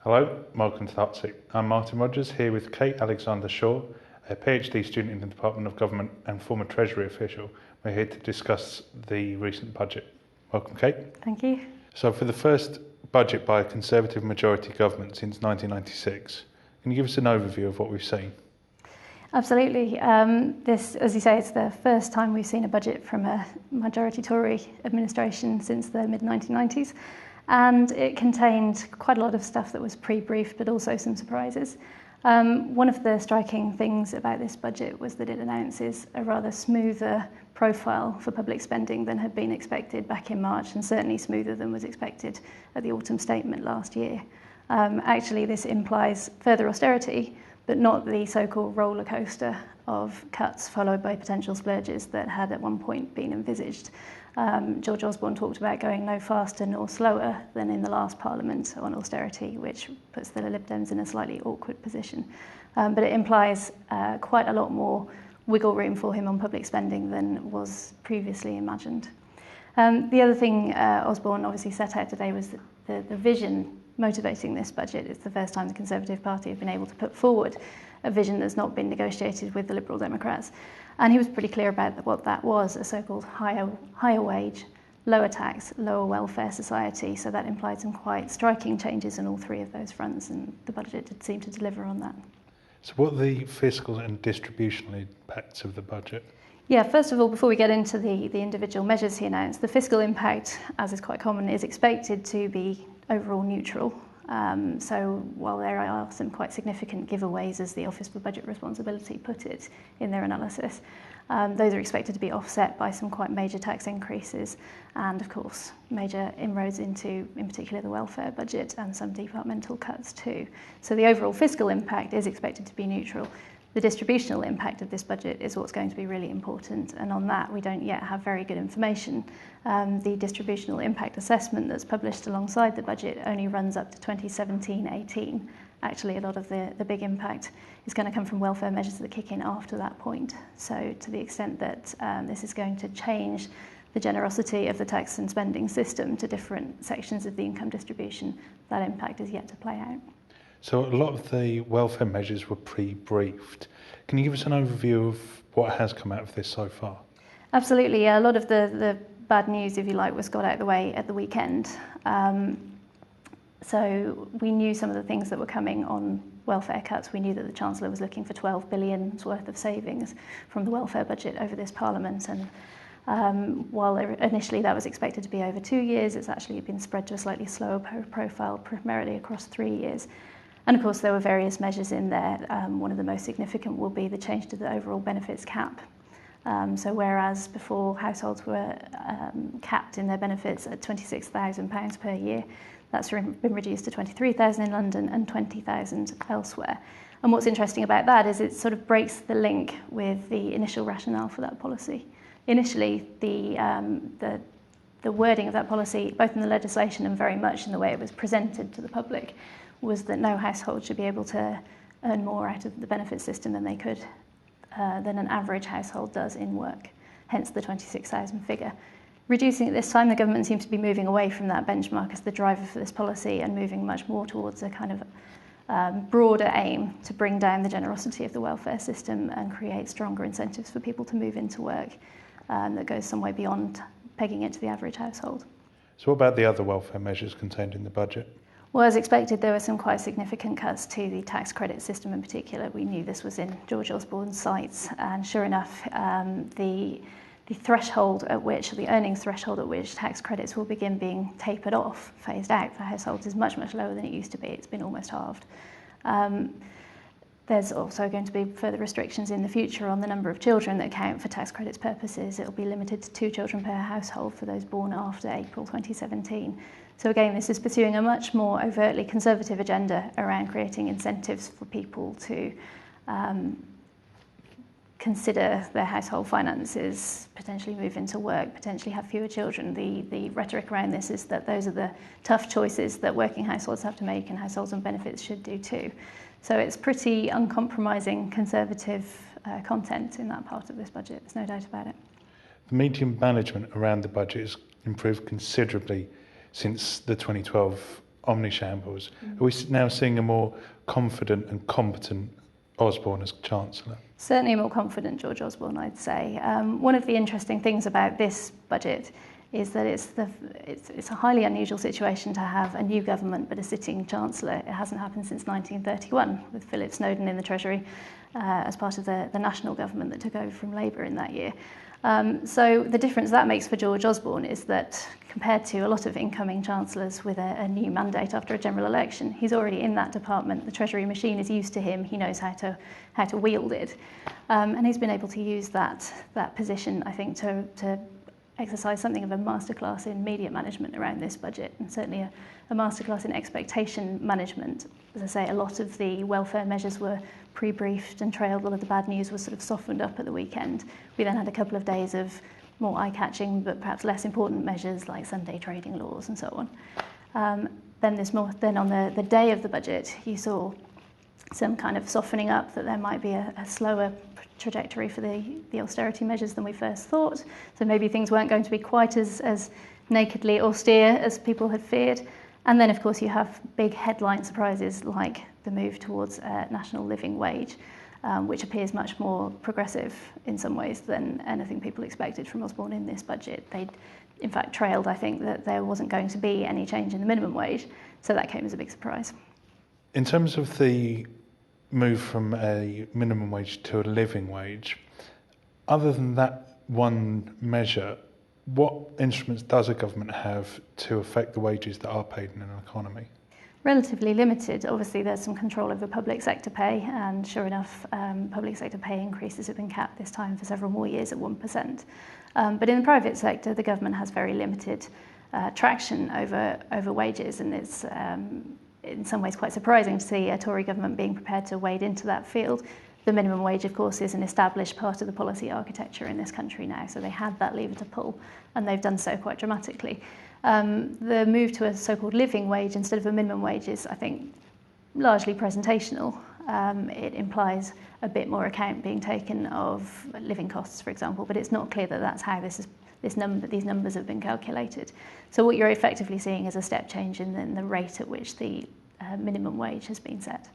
Hello, welcome to the Hot Seat. I'm Martin Rogers, here with Kate Alexander-Shaw, a PhD student in the Department of Government and former Treasury official. We're here to discuss the recent budget. Welcome, Kate. Thank you. So for the first budget by a Conservative majority government since 1996, can you give us an overview of what we've seen? Absolutely. This, as you say, it's the first time we've seen a budget from a majority Tory administration since the mid-1990s. And it contained quite a lot of stuff that was pre-briefed, but also some surprises. One of the striking things about this budget was that it announces a rather smoother profile for public spending than had been expected back in March, and certainly smoother than was expected at the autumn statement last year. Actually, this implies further austerity, but not the so-called roller coaster of cuts followed by potential splurges that had at one point been envisaged. George Osborne talked about going no faster nor slower than in the last Parliament on austerity, which puts the Lib Dems in a slightly awkward position. But it implies quite a lot more wiggle room for him on public spending than was previously imagined. The other thing Osborne obviously set out today was the vision motivating this budget. It's the first time the Conservative Party have been able to put forward a vision that's not been negotiated with the Liberal Democrats. And he was pretty clear about what that was, a so-called higher wage, lower tax, lower welfare society. So that implied some quite striking changes on all three of those fronts, and the budget did seem to deliver on that. So what are the fiscal and distributional impacts of the budget? Yeah, first of all, before we get into the individual measures he announced, the fiscal impact, as is quite common, is expected to be overall neutral. So while there are some quite significant giveaways, as the Office for Budget Responsibility put it in their analysis, those are expected to be offset by some quite major tax increases and, of course, major inroads into, in particular, the welfare budget and some departmental cuts too. So the overall fiscal impact is expected to be neutral. The distributional impact of this budget is what's going to be really important, and on that we don't yet have very good information. The distributional impact assessment that's published alongside the budget only runs up to 2017-18. Actually, a lot of the big impact is going to come from welfare measures that kick in after that point. So to the extent that this is going to change the generosity of the tax and spending system to different sections of the income distribution, that impact is yet to play out. So a lot of the welfare measures were pre-briefed. Can you give us an overview of what has come out of this so far? Absolutely, yeah. A lot of the bad news, if you like, was got out of the way at the weekend. So we knew some of the things that were coming on welfare cuts. We knew that the Chancellor was looking for 12 billion worth of savings from the welfare budget over this Parliament. And while initially that was expected to be over 2 years, it's actually been spread to a slightly slower profile, primarily across 3 years. And of course, there were various measures in there. One of the most significant will be the change to the overall benefits cap. So whereas before households were capped in their benefits at £26,000 per year, that's been reduced to 23,000 in London and 20,000 elsewhere. And what's interesting about that is it sort of breaks the link with the initial rationale for that policy. Initially, the wording of that policy, both in the legislation and very much in the way it was presented to the public, was that no household should be able to earn more out of the benefit system than they could, than an average household does in work, hence the 26,000 figure. Reducing at this time, the government seems to be moving away from that benchmark as the driver for this policy and moving much more towards a kind of broader aim to bring down the generosity of the welfare system and create stronger incentives for people to move into work that goes some way beyond pegging it to the average household. So what about the other welfare measures contained in the budget? Well, as expected, there were some quite significant cuts to the tax credit system in particular. We knew this was in George Osborne's sights, and sure enough, the threshold at which, the earnings threshold at which tax credits will begin being tapered off, phased out for households, is much, much lower than it used to be. It's been almost halved. There's also going to be further restrictions in the future on the number of children that count for tax credits purposes. It will be limited to 2 children per household for those born after April 2017. So again, this is pursuing a much more overtly conservative agenda around creating incentives for people to consider their household finances, potentially move into work, potentially have fewer children. The rhetoric around this is that those are the tough choices that working households have to make, and households on benefits should do too. So it's pretty uncompromising conservative content in that part of this budget, there's no doubt about it. The medium management around the budget has improved considerably since the 2012 omni-shambles. Are we now seeing a more confident and competent Osborne as Chancellor? Certainly a more confident George Osborne, I'd say. One of the interesting things about this budget is that it's a highly unusual situation to have a new government but a sitting Chancellor. It hasn't happened since 1931 with Philip Snowden in the Treasury as part of the national government that took over from Labour in that year. So the difference that makes for George Osborne is that compared to a lot of incoming chancellors with a new mandate after a general election, he's already in that department. The Treasury machine is used to him. He knows how to wield it, and he's been able to use that position, I think, to exercise something of a masterclass in media management around this budget, and certainly a masterclass in expectation management. As I say, a lot of the welfare measures were pre-briefed and trailed. A lot of the bad news was sort of softened up at the weekend. We then had a couple of days of more eye-catching but perhaps less important measures like Sunday trading laws and so on. Then on the day of the budget, you saw some kind of softening up, that there might be a slower trajectory for the austerity measures than we first thought. So maybe things weren't going to be quite as nakedly austere as people had feared. And then, of course, you have big headline surprises like the move towards a national living wage, which appears much more progressive in some ways than anything people expected from Osborne in this budget. They'd, in fact, trailed, I think, that there wasn't going to be any change in the minimum wage. So that came as a big surprise. In terms of the move from a minimum wage to a living wage, other than that one measure, what instruments does a government have to affect the wages that are paid in an economy? Relatively limited. Obviously, there's some control over public sector pay, and sure enough, public sector pay increases have been capped this time for several more years at 1%. But in the private sector, the government has very limited traction over wages, and it's in some ways quite surprising to see a Tory government being prepared to wade into that field. The minimum wage, of course, is an established part of the policy architecture in this country now, so they had that lever to pull, and they've done so quite dramatically. The move to a so-called living wage instead of a minimum wage is, I think, largely presentational. It implies a bit more account being taken of living costs, for example, but it's not clear that that's how these numbers have been calculated. So what you're effectively seeing is a step change in the rate at which the minimum wage has been set.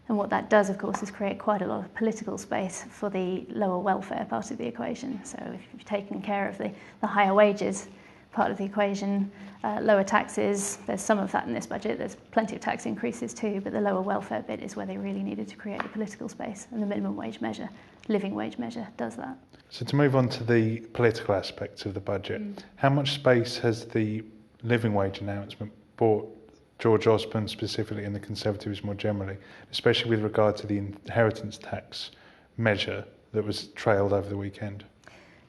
And what that does, of course, is create quite a lot of political space for the lower welfare part of the equation. So if you've taken care of the higher wages part of the equation, lower taxes, there's some of that in this budget. There's plenty of tax increases too, but the lower welfare bit is where they really needed to create the political space. And the minimum wage measure, living wage measure, does that. So to move on to the political aspects of the budget, how much space has the living wage announcement bought George Osborne specifically and the Conservatives more generally, especially with regard to the inheritance tax measure that was trailed over the weekend?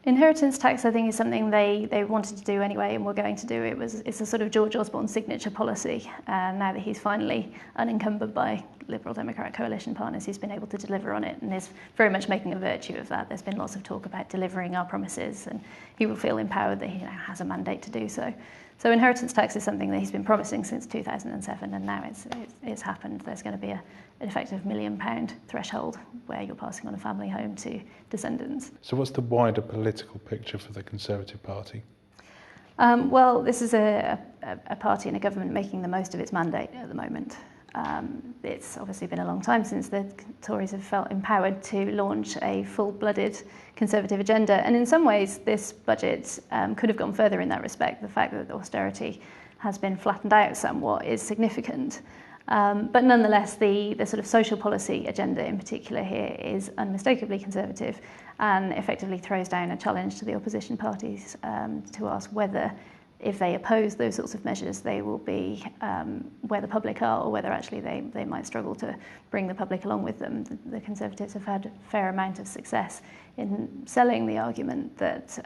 Inheritance tax, I think, is something they wanted to do anyway and were going to do. It's a sort of George Osborne signature policy. Now that he's finally unencumbered by Liberal Democrat coalition partners, he's been able to deliver on it and is very much making a virtue of that. There's been lots of talk about delivering our promises, and he will feel empowered that he now has a mandate to do so. So inheritance tax is something that he's been promising since 2007, and now it's happened. There's going to be an effective £1 million threshold where you're passing on a family home to descendants. So what's the wider political picture for the Conservative Party? Well, this is a party and a government making the most of its mandate at the moment. It's obviously been a long time since the Tories have felt empowered to launch a full-blooded Conservative agenda, and in some ways this budget could have gone further in that respect. The fact that austerity has been flattened out somewhat is significant, but nonetheless the sort of social policy agenda in particular here is unmistakably Conservative and effectively throws down a challenge to the opposition parties to ask whether, if they oppose those sorts of measures, they will be where the public are, or whether actually they might struggle to bring the public along with them. The Conservatives have had a fair amount of success in selling the argument that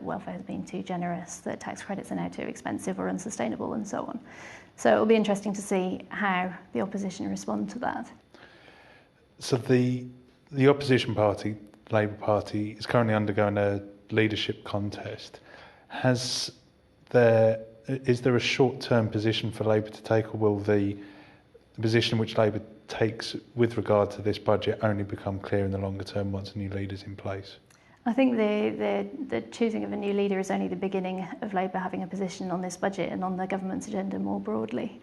welfare has been too generous, that tax credits are now too expensive or unsustainable, and so on. So it will be interesting to see how the opposition respond to that. So the opposition party, Labour Party, is currently undergoing a leadership contest. Is there a short-term position for Labour to take, or will the position which Labour takes with regard to this budget only become clear in the longer term once a new leader's in place? I think the choosing of a new leader is only the beginning of Labour having a position on this budget and on the government's agenda more broadly.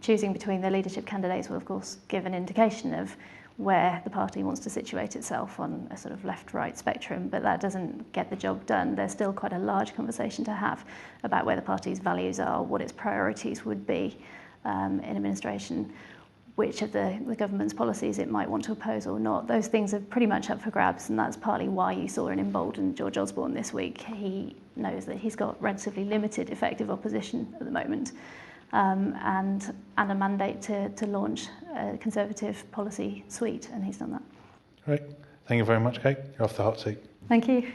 Choosing between the leadership candidates will of course give an indication of where the party wants to situate itself on a sort of left-right spectrum, but that doesn't get the job done. There's still quite a large conversation to have about where the party's values are, what its priorities would be in administration, which of the government's policies it might want to oppose or not. Those things are pretty much up for grabs, and that's partly why you saw an emboldened George Osborne this week. He knows that he's got relatively limited effective opposition at the moment, and a mandate to launch a Conservative policy suite, and he's done that. Great. Thank you very much, Kate. You're off the hot seat. Thank you.